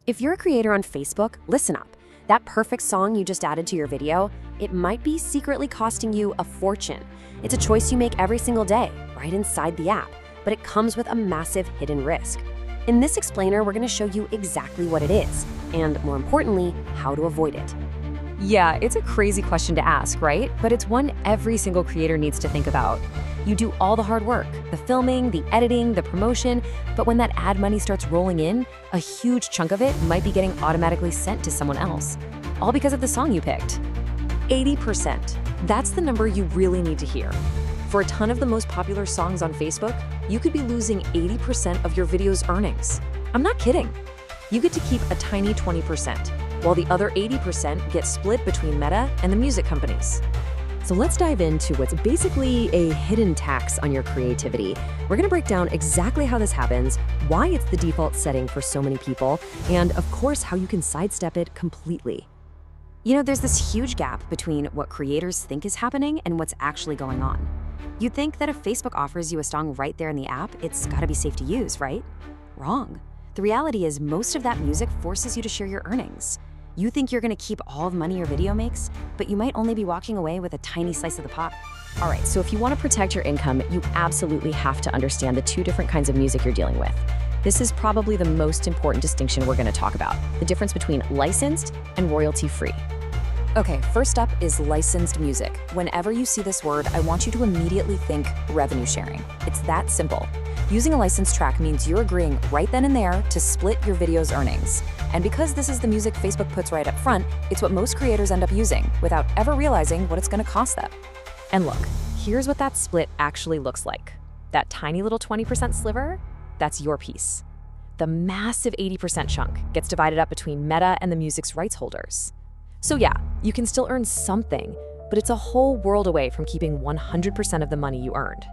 If you're a creator on Facebook, listen up. That perfect song you just added to your video, it might be secretly costing you a fortune. It's a choice you make every single day, right inside the app, but it comes with a massive hidden risk. In this explainer, we're going to show you exactly what it is, and more importantly, how to avoid it. Yeah, it's a crazy question to ask, right? But it's one every single creator needs to think about. You do all the hard work, the filming, the editing, the promotion, but when that ad money starts rolling in, a huge chunk of it might be getting automatically sent to someone else, all because of the song you picked. 80%. That's the number you really need to hear. For a ton of the most popular songs on Facebook, you could be losing 80% of your video's earnings. I'm not kidding. You get to keep a tiny 20%, while the other 80% get split between Meta and the music companies. So let's dive into what's basically a hidden tax on your creativity. We're going to break down exactly how this happens, why it's the default setting for so many people, and of course, how you can sidestep it completely. You know, there's this huge gap between what creators think is happening and what's actually going on. You'd think that if Facebook offers you a song right there in the app, it's got to be safe to use, right? Wrong. The reality is most of that music forces you to share your earnings. You think you're going to keep all the money your video makes, but you might only be walking away with a tiny slice of the pie. All right, so if you want to protect your income, you absolutely have to understand the two different kinds of music you're dealing with. This is probably the most important distinction we're going to talk about, the difference between licensed and royalty-free. Okay, first up is licensed music. Whenever you see this word, I want you to immediately think revenue sharing. It's that simple. Using a licensed track means you're agreeing right then and there to split your video's earnings. And because this is the music Facebook puts right up front, it's what most creators end up using without ever realizing what it's going to cost them. And look, here's what that split actually looks like. That tiny little 20% sliver, that's your piece. The massive 80% chunk gets divided up between Meta and the music's rights holders. So yeah, you can still earn something, but it's a whole world away from keeping 100% of the money you earned.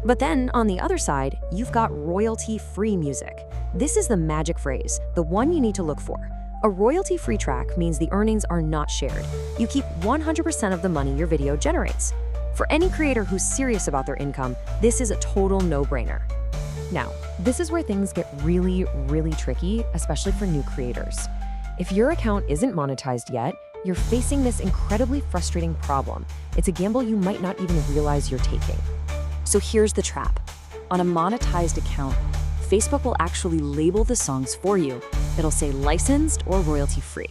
But then, on the other side, you've got royalty-free music. This is the magic phrase, the one you need to look for. A royalty-free track means the earnings are not shared. You keep 100% of the money your video generates. For any creator who's serious about their income, this is a total no-brainer. Now, this is where things get really, really tricky, especially for new creators. If your account isn't monetized yet, you're facing this incredibly frustrating problem. It's a gamble you might not even realize you're taking. So here's the trap. On a monetized account, Facebook will actually label the songs for you. It'll say licensed or royalty-free.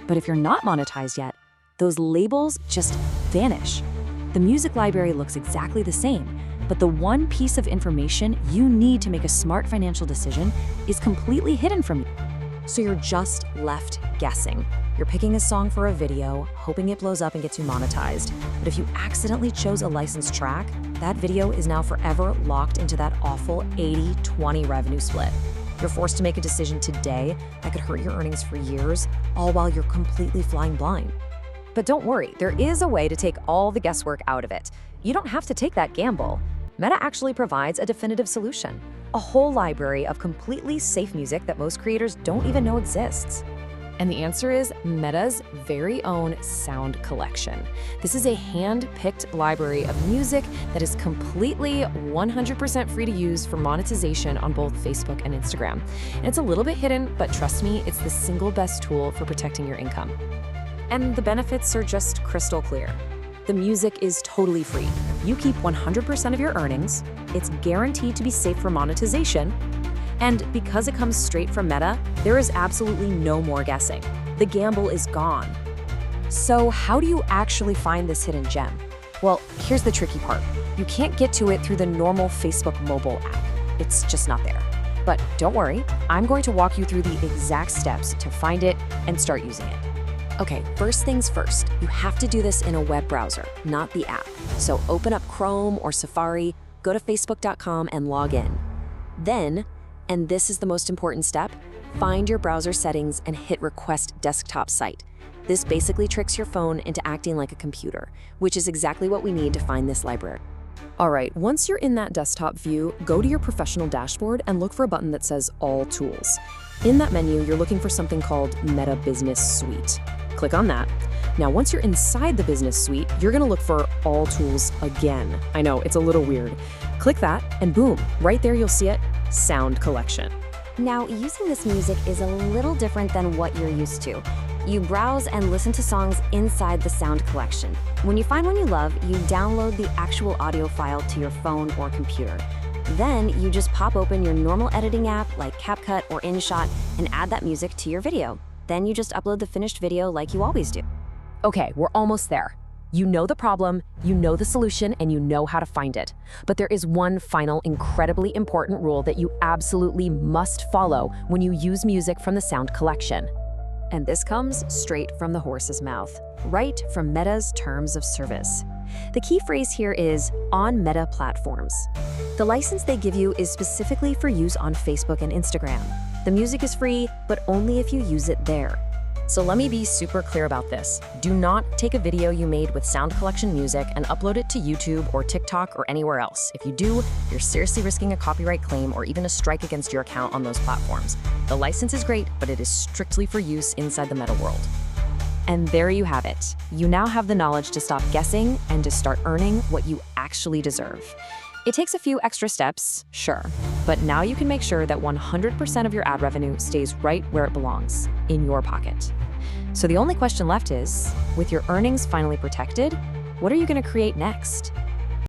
But if you're not monetized yet, those labels just vanish. The music library looks exactly the same, but the one piece of information you need to make a smart financial decision is completely hidden from you. So you're just left guessing. You're picking a song for a video, hoping it blows up and gets you monetized. But if you accidentally chose a licensed track, that video is now forever locked into that awful 80-20 revenue split. You're forced to make a decision today that could hurt your earnings for years, all while you're completely flying blind. But don't worry, there is a way to take all the guesswork out of it. You don't have to take that gamble. Meta actually provides a definitive solution, a whole library of completely safe music that most creators don't even know exists. And the answer is Meta's very own sound collection. This is a hand-picked library of music that is completely 100% free to use for monetization on both Facebook and Instagram. And it's a little bit hidden, but trust me, it's the single best tool for protecting your income. And the benefits are just crystal clear. The music is totally free. You keep 100% of your earnings. It's guaranteed to be safe for monetization. And because it comes straight from Meta, there is absolutely no more guessing. The gamble is gone. So how do you actually find this hidden gem? Well, here's the tricky part. You can't get to it through the normal Facebook mobile app. It's just not there. But don't worry, I'm going to walk you through the exact steps to find it and start using it. Okay, first things first, you have to do this in a web browser, not the app. So open up Chrome or Safari, go to facebook.com and log in. Then, and this is the most important step, find your browser settings and hit Request Desktop Site. This basically tricks your phone into acting like a computer, which is exactly what we need to find this library. All right, once you're in that desktop view, go to your professional dashboard and look for a button that says All Tools. In that menu, you're looking for something called Meta Business Suite. Click on that. Now, once you're inside the business suite, you're gonna look for All Tools again. I know, it's a little weird. Click that, and boom, right there you'll see it, Sound Collection. Now, using this music is a little different than what you're used to. You browse and listen to songs inside the sound collection. When you find one you love, you download the actual audio file to your phone or computer. Then you just pop open your normal editing app like CapCut or InShot and add that music to your video. Then you just upload the finished video like you always do. Okay, we're almost there. You know the problem, you know the solution, and you know how to find it. But there is one final, incredibly important rule that you absolutely must follow when you use music from the sound collection. And this comes straight from the horse's mouth, right from Meta's terms of service. The key phrase here is on Meta platforms. The license they give you is specifically for use on Facebook and Instagram. The music is free, but only if you use it there. So let me be super clear about this. Do not take a video you made with sound collection music and upload it to YouTube or TikTok or anywhere else. If you do, you're seriously risking a copyright claim or even a strike against your account on those platforms. The license is great, but it is strictly for use inside the Meta world. And there you have it. You now have the knowledge to stop guessing and to start earning what you actually deserve. It takes a few extra steps, sure, but now you can make sure that 100% of your ad revenue stays right where it belongs, in your pocket. So the only question left is, with your earnings finally protected, what are you going to create next?